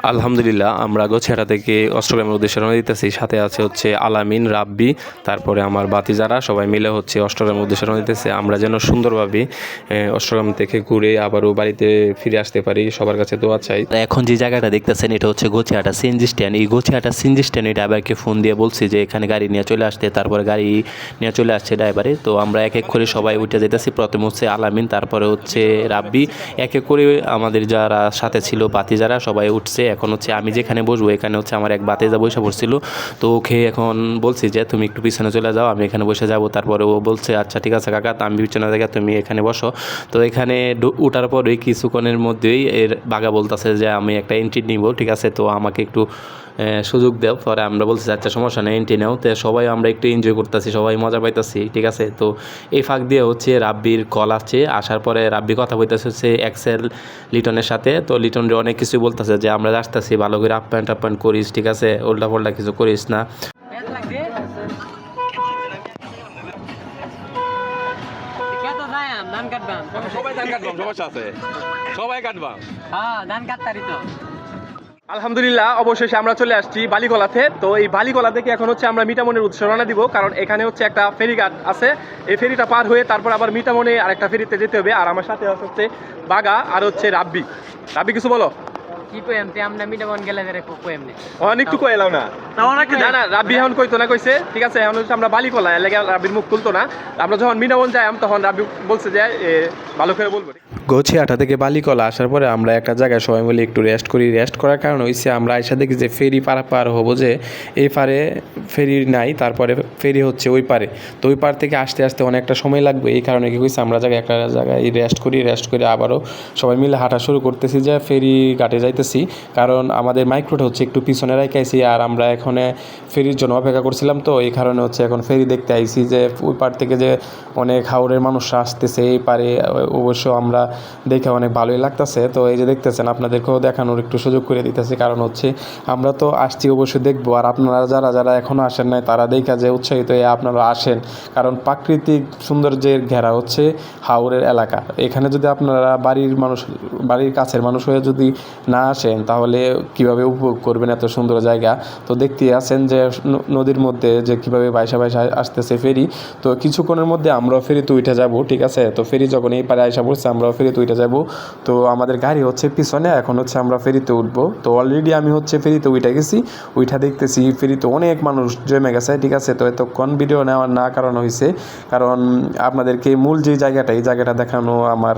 আলহামদুলিল্লাহ, আমরা গোছাটা থেকে অষ্টগ্রামের উদ্দেশ্যে রওনা দিতেছি। সাথে আছে হচ্ছে আলামিন, রাব্বি, তারপরে আমার বাতিজারা, সবাই মিলে হচ্ছে অষ্টগ্রামের উদ্দেশ্যে রওনা দিতেছে। আমরা যেন সুন্দরভাবে অষ্টগ্রাম থেকে ঘুরে আবারও বাড়িতে ফিরে আসতে পারি, সবার কাছে দোয়া চাই। এখন যে জায়গাটা দেখতেছেন এটা হচ্ছে গোছাটা সিএনজি স্ট্যান্ড। এই গোছাটা সিএনজি স্ট্যান্ডে ড্রাইভারকে ফোন দিয়ে বলছি যে এখানে গাড়ি নিয়ে চলে আসতে, তারপরে গাড়ি নিয়ে চলে আসছে ড্রাইভারে। তো আমরা এক এক করে সবাই উঠে যেতেছি। প্রথমে হচ্ছে আলামিন, তারপরে হচ্ছে রাব্বি, এক এক করে আমাদের যারা সাথে ছিল বাতিজারা সবাই উঠছে। এখন হচ্ছে আমি যেখানে বসবো এখানে হচ্ছে আমার এক বাতিজা বসে পড়ছিল। তো ওকে এখন বলছি যে তুমি একটু পিছনে চলে যাও, আমি এখানে বসে যাব। তারপরে ও বলছে আচ্ছা ঠিক আছে কাকা, আমি পিছনে থেকে তুমি এখানে বসো। তো এখানে উঠার পরে কিছুক্ষণের মধ্যেই এর বাগা বলতেছে যে আমি একটা এন্ট্রি নিব, ঠিক আছে, তো আমাকে একটু সুযোগ দেও। পরে আমরা বলছি আচ্ছা সমস্যা নেই, এন্ট্রি নাও। তো সবাই আমরা একটু এনজয় করতেছি, সবাই মজা পাইতেছি, ঠিক আছে। তো এই ফাঁক দিয়ে হচ্ছে রাব্বির কল আসছে। আসার পরে রাব্বি কথা বলতেছে হচ্ছে এক্সেল লিটনের সাথে। তো লিটন অনেক কিছু বলতেছে যে আমরা আসতেছি, ভালো করে আপ্যায়ন করিস, ঠিক আছে, উল্টা পাল্টা কিছু করিস না। আলহামদুলিল্লাহ, অবশেষে আমরা চলে আসছি বালিকলাতে। তো এই বালিকলা থেকে এখন হচ্ছে আমরা মিঠামনির উদ্দেশ্যে রওনা দিব, কারণ এখানে হচ্ছে একটা ফেরিঘাট আছে। এই ফেরিটা পার হয়ে তারপর আবার মিঠামনি আরেকটা ফেরিতে যেতে হবে। আর আমার সাথে হচ্ছে বাগা আর হচ্ছে রাব্বি। রাব্বি কিছু বলো। কি কইম তে আমরা মিটামন গেলে রে কইম নে অনেক একটু কইলাও না না না, রাব্বি এখন কইতো না, কইছে ঠিক আছে। এখন হচ্ছে আমরা বালিকলা এলাকা, রাব্বির মুখ তুলতো না। আমরা যখন মিঠামন যাই তখন রাব্বি বলছে যে ভালো করে বলবো। গোছিয়াটা থেকে বালিকলা আসার পরে আমরা একটা জায়গায় সবাই মিলে একটু রেস্ট করি। রেস্ট করার কারণ হয়েছে আমরা আইসা দেখি যে ফেরি পার হবো, যে এই পারে ফেরি নাই, তারপরে ফেরি হচ্ছে ওই পারে। তো ওই পার থেকে আসতে আসতে অনেকটা সময় লাগবে। এই কারণে কি হয়েছে আমরা একটা জায়গায় রেস্ট করে আবারও সবাই মিলে হাঁটা শুরু করতেছি, যে ফেরি ঘাটে যাইতেছি। কারণ আমাদের মাইক্রোটা হচ্ছে একটু পিছনে রাখাইছি, আর আমরা এখানে ফেরির জন্য অপেক্ষা করছিলাম। তো এই কারণে হচ্ছে এখন ফেরি দেখতে আইছি, যে ওই পার থেকে যে অনেক হাওড়ের মানুষরা আসতেছে এই পারে, অবশ্য আমরা দেখে অনেক ভালোই লাগতেছে। তো এই যে দেখতেছেন, আপনাদেরকেও দেখানোর একটু সুযোগ করে দিতেছি, কারণ হচ্ছে আমরা তো আসছি অবশ্যই দেখবো, আর আপনারা যারা এখনও আসেন নাই তারা দেখা যে উৎসাহিত হয়ে আপনারা আসেন। কারণ প্রাকৃতিক সৌন্দর্যের ঘেরা হচ্ছে হাওড়ের এলাকা। এখানে যদি আপনারা বাড়ির কাছের মানুষ হয়ে যদি না আসেন তাহলে কিভাবে উপভোগ করবেন এত সুন্দর জায়গা। তো দেখতেই আছেন যে নদীর মধ্যে যে কীভাবে বাইসা আসতেছে ফেরি। তো কিছুক্ষণের মধ্যে আমরাও ফেরিতে উঠে যাব, ঠিক আছে। তো ফেরি যখন এই পারে আইসা পড়ছে আমরাও ফেরিতে উঠে যাব। তো আমাদের গাড়ি হচ্ছে পিছনে, এখন হচ্ছে আমরা ফেরিতে উঠবো। তো অলরেডি আমি হচ্ছে ফেরিতে উঠে গেছি, উঠা দেখতেছি ফেরিতে অনেক মানুষ জমে গেছে, ঠিক আছে। তো এতক্ষণ ভিডিও নেওয়ার না কারণ হয়েছে, কারণ আপনাদেরকে মূল যে জায়গাটা এই জায়গাটা দেখানো আমার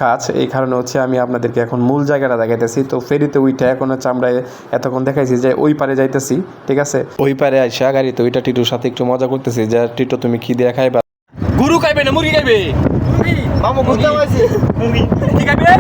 কাজ। এই কারণে হচ্ছে আমি আপনাদেরকে এখন মূল জায়গাটা দেখাইতেছি। তো ফেরিতে উঠে এখন হচ্ছে আমরা এতক্ষণ দেখাইছি যে ওই পারে যাইতেছি, ঠিক আছে। ওই পারে আইসা গাড়িতে ওইটা টিটুর সাথে একটু মজা করতেছি, যে টিটু তুমি কি দিয়ে খাইবা? গুরু খাইবে না মুরগি খাইবে? মামু বুঝতে পারছি মুরগি কি খাইবে?